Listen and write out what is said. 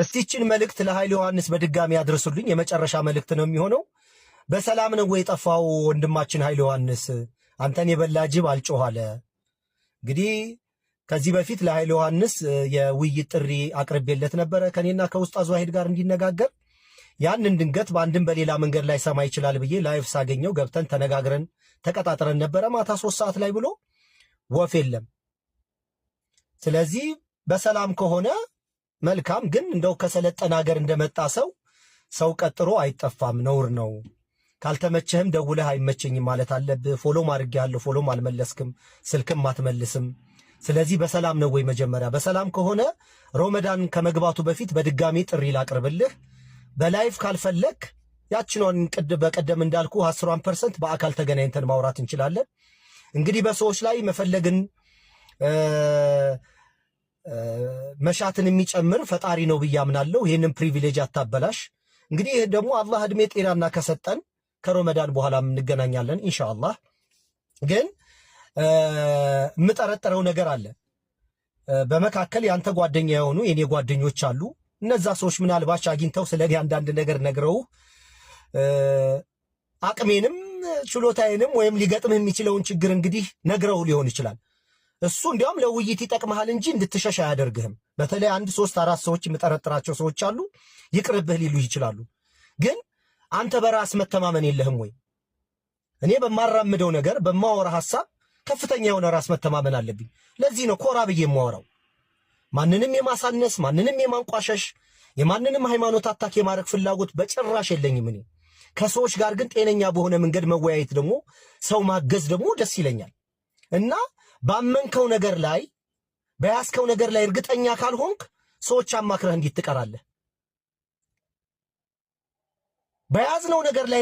እስቲችን መልእክት ለኃይለ ዮሐንስ በድጋሚ ያድርሱልኝ። የመጨረሻ መልእክት ነው የሚሆነው። በሰላም ነው የጠፋው ወንድማችን ኃይለ ዮሐንስ? አንተን የበላ ጅብ አልጮህ አለ። እንግዲህ ከዚህ በፊት ለኃይለ ዮሐንስ የውይይት ጥሪ አቅርቤለት ነበረ ከኔና ከኡስታዝ ዋሂድ ጋር እንዲነጋገር። ያንን ድንገት በአንድም በሌላ መንገድ ላይ ሰማ ይችላል ብዬ ላይፍ ሳገኘው ገብተን ተነጋግረን ተቀጣጥረን ነበረ ማታ 3 ሰዓት ላይ ብሎ ወፍ የለም። ስለዚህ በሰላም ከሆነ መልካም። ግን እንደው ከሰለጠነ ሀገር እንደመጣ ሰው ቀጥሮ አይጠፋም፣ ነውር ነው። ካልተመቸህም ደውለህ አይመቸኝም ማለት አለብህ። ፎሎም አድርጌሃለሁ፣ ፎሎም አልመለስክም፣ ስልክም አትመልስም። ስለዚህ በሰላም ነው ወይ? መጀመሪያ በሰላም ከሆነ ሮመዳን ከመግባቱ በፊት በድጋሚ ጥሪ ላቅርብልህ። በላይፍ ካልፈለክ ያችኗን በቀደም እንዳልኩ 10% በአካል ተገናኝተን ማውራት እንችላለን። እንግዲህ በሰዎች ላይ መፈለግን መሻትን የሚጨምር ፈጣሪ ነው ብዬ አምናለሁ። ይህንን ፕሪቪሌጅ አታበላሽ። እንግዲህ ይህ ደግሞ አላህ እድሜ ጤናና ከሰጠን ከሮመዳን በኋላ እንገናኛለን ኢንሻአላህ። ግን የምጠረጥረው ነገር አለ። በመካከል ያንተ ጓደኛ የሆኑ የኔ ጓደኞች አሉ። እነዛ ሰዎች ምናልባች አግኝተው ስለኔ አንዳንድ ነገር ነግረው አቅሜንም ችሎታዬንም ወይም ሊገጥምህ የሚችለውን ችግር እንግዲህ ነግረው ሊሆን ይችላል። እሱ እንዲያውም ለውይይት ይጠቅምሃል እንጂ እንድትሸሽ አያደርግህም። በተለይ 1 3 4 ሰዎች የምጠረጥራቸው ሰዎች አሉ። ይቅርብህ ሊሉ ይችላሉ። ግን አንተ በራስ መተማመን የለህም ወይ? እኔ በማራምደው ነገር በማወራ ሐሳብ ከፍተኛ የሆነ ራስ መተማመን አለብኝ። ለዚህ ነው ኮራ ብዬ የማወራው። ማንንም የማሳነስ ማንንም የማንቋሸሽ የማንንም ሃይማኖት አታክ የማድረግ ፍላጎት በጭራሽ የለኝም። እኔ ከሰዎች ጋር ግን ጤነኛ በሆነ መንገድ መወያየት ደግሞ ሰው ማገዝ ደግሞ ደስ ይለኛል። እና ባመንከው ነገር ላይ በያዝከው ነገር ላይ እርግጠኛ ካልሆንክ ሰዎች አማክረህ እንዴት ትቀራለህ? በያዝነው ነገር ላይ